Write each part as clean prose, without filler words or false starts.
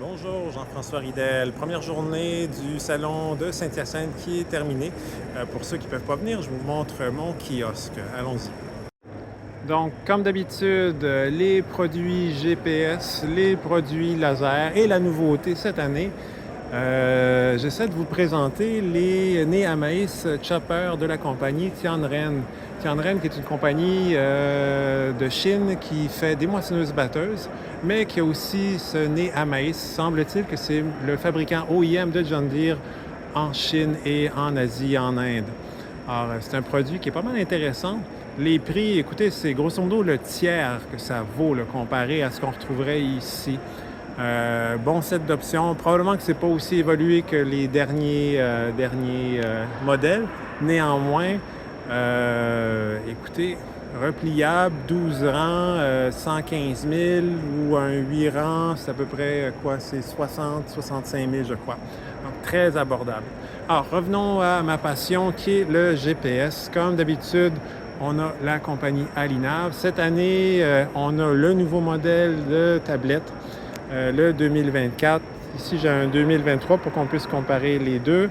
Bonjour, Jean-François Ridel. Première journée du salon de Saint-Hyacinthe qui est terminée. Pour ceux qui ne peuvent pas venir, je vous montre mon kiosque. Allons-y. Donc, comme d'habitude, les produits GPS, les produits laser et la nouveauté cette année, j'essaie de vous présenter les nez à maïs chopper de la compagnie Tianren. Tianren qui est une compagnie de Chine qui fait des moissonneuses-batteuses, mais qui a aussi ce nez à maïs. Semble-t-il que c'est le fabricant OEM de John Deere en Chine et en Asie, en Inde. Alors, c'est un produit qui est pas mal intéressant. Les prix, écoutez, c'est grosso modo le tiers que ça vaut là, comparé à ce qu'on retrouverait ici. Bon set d'options. Probablement que c'est pas aussi évolué que les derniers modèles. Néanmoins, écoutez, repliable, 12 rangs, 115 000 ou un 8 rangs, c'est à peu près quoi? C'est 65 000, je crois. Donc, très abordable. Alors, revenons à ma passion qui est le GPS. Comme d'habitude, on a la compagnie Alinav. Cette année, on a le nouveau modèle de tablette, le 2024. Ici, j'ai un 2023 pour qu'on puisse comparer les deux.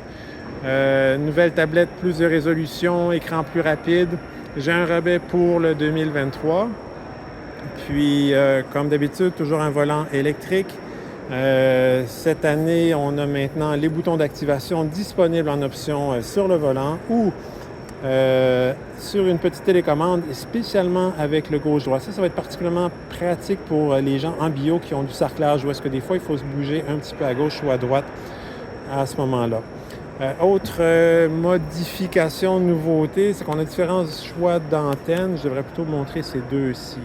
Nouvelle tablette, plus de résolution, écran plus rapide. J'ai un rabais pour le 2023. Puis, comme d'habitude, toujours un volant électrique. Cette année, on a maintenant les boutons d'activation disponibles en option sur le volant ou sur une petite télécommande, spécialement avec le gauche-droit. Ça va être particulièrement pratique pour les gens en bio qui ont du sarclage, ou est-ce que des fois, il faut se bouger un petit peu à gauche ou à droite à ce moment-là. Autre modification, nouveauté, c'est qu'on a différents choix d'antennes. Je devrais plutôt montrer ces deux-ci.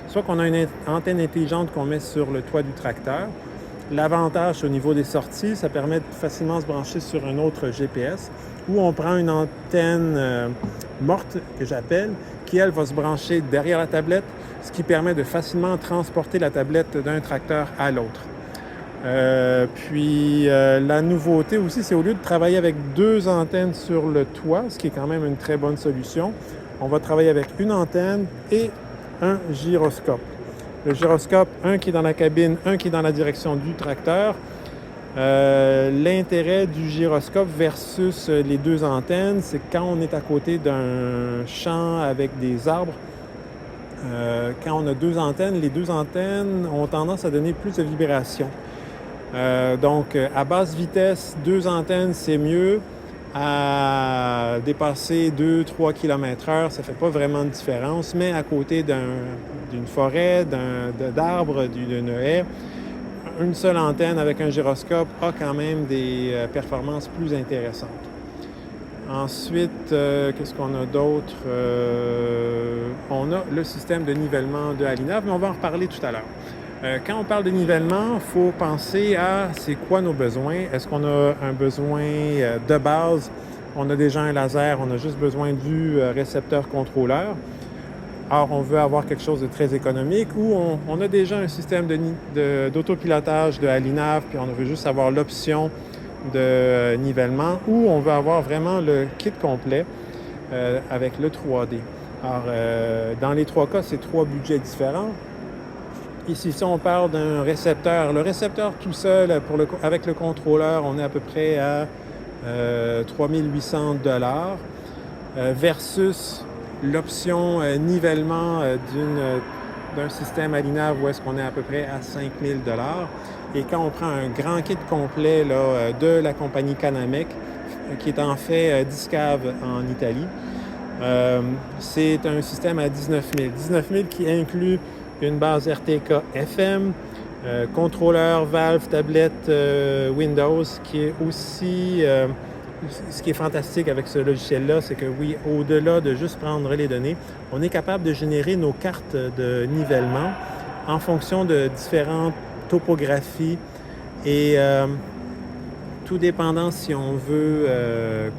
Soit qu'on a une antenne intelligente qu'on met sur le toit du tracteur. L'avantage au niveau des sorties, ça permet de facilement se brancher sur un autre GPS, ou on prend une antenne morte, que j'appelle, qui, elle, va se brancher derrière la tablette, ce qui permet de facilement transporter la tablette d'un tracteur à l'autre. La nouveauté aussi, c'est au lieu de travailler avec deux antennes sur le toit, ce qui est quand même une très bonne solution, on va travailler avec une antenne et un gyroscope. Le gyroscope, un qui est dans la cabine, un qui est dans la direction du tracteur. L'intérêt du gyroscope versus les deux antennes, c'est quand on est à côté d'un champ avec des arbres. Quand on a deux antennes, les deux antennes ont tendance à donner plus de vibrations. Donc, à basse vitesse, deux antennes, c'est mieux. À dépasser 2-3 km/h, ça ne fait pas vraiment de différence, mais à côté d'une forêt, d'arbres, d'une haie, une seule antenne avec un gyroscope a quand même des performances plus intéressantes. Ensuite, qu'est-ce qu'on a d'autre? On a le système de nivellement de Alinav, mais on va en reparler tout à l'heure. Quand on parle de nivellement, il faut penser à c'est quoi nos besoins. Est-ce qu'on a un besoin de base? On a déjà un laser, on a juste besoin du récepteur-contrôleur. Or, on veut avoir quelque chose de très économique ou on a déjà un système d'autopilotage de Alinav, puis on veut juste avoir l'option de nivellement, ou on veut avoir vraiment le kit complet avec le 3D. Alors, dans les trois cas, c'est trois budgets différents. Ici, si on parle d'un récepteur, le récepteur tout seul, avec le contrôleur, on est à peu près à 3 800 $ versus l'option nivellement d'un système Alinav où est-ce qu'on est à peu près à 5 000 $. Et quand on prend un grand kit complet là, de la compagnie Canamec, qui est en fait Discave en Italie, c'est un système à 19 000. 19 000 qui inclut une base RTK FM, contrôleur, valve, tablette Windows, qui est aussi... ce qui est fantastique avec ce logiciel-là, c'est que oui, au-delà de juste prendre les données, on est capable de générer nos cartes de nivellement en fonction de différentes topographies et tout dépendant si on veut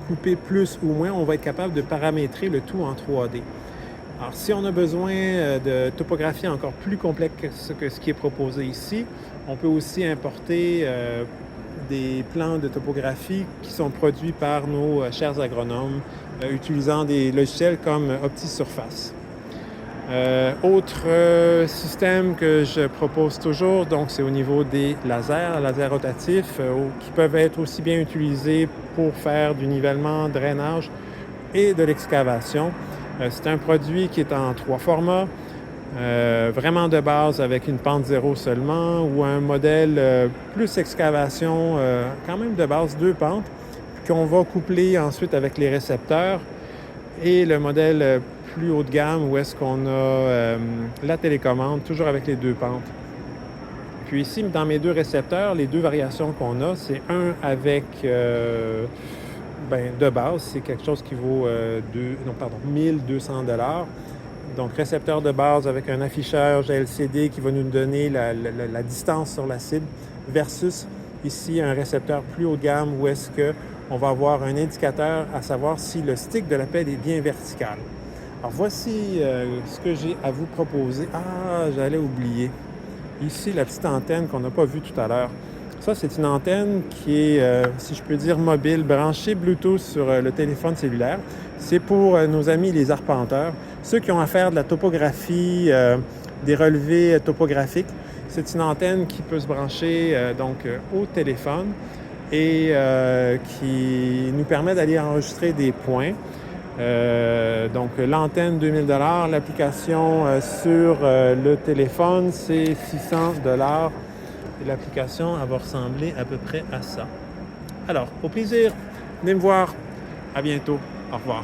couper plus ou moins, on va être capable de paramétrer le tout en 3D. Alors, si on a besoin de topographie encore plus complexe que ce qui est proposé ici, on peut aussi importer des plans de topographie qui sont produits par nos chers agronomes utilisant des logiciels comme OptiSurface. Autre système que je propose toujours, donc c'est au niveau des lasers rotatifs, qui peuvent être aussi bien utilisés pour faire du nivellement, drainage et de l'excavation. C'est un produit qui est en 3 formats, vraiment de base avec une pente zéro seulement, ou un modèle plus excavation, quand même de base 2 pentes, qu'on va coupler ensuite avec les récepteurs, et le modèle plus haut de gamme où est-ce qu'on a la télécommande, toujours avec les 2 pentes. Puis ici, dans mes 2 récepteurs, les 2 variations qu'on a, c'est un avec, de base, c'est quelque chose qui vaut 1200 $. Donc, récepteur de base avec un afficheur LCD qui va nous donner la distance sur la cible, versus ici un récepteur plus haut de gamme où est-ce qu'on va avoir un indicateur à savoir si le stick de la pelle est bien vertical. Alors, voici ce que j'ai à vous proposer. Ah, j'allais oublier. Ici, la petite antenne qu'on n'a pas vue tout à l'heure. Ça, c'est une antenne qui est, si je peux dire, mobile, branchée Bluetooth sur le téléphone cellulaire. C'est pour nos amis les arpenteurs, ceux qui ont à faire de la topographie, des relevés topographiques. C'est une antenne qui peut se brancher au téléphone et qui nous permet d'aller enregistrer des points. Donc l'antenne 2000 $, l'application sur le téléphone, c'est 600 $. Et l'application, elle va ressembler à peu près à ça. Alors, au plaisir, venez me voir. À bientôt. Au revoir.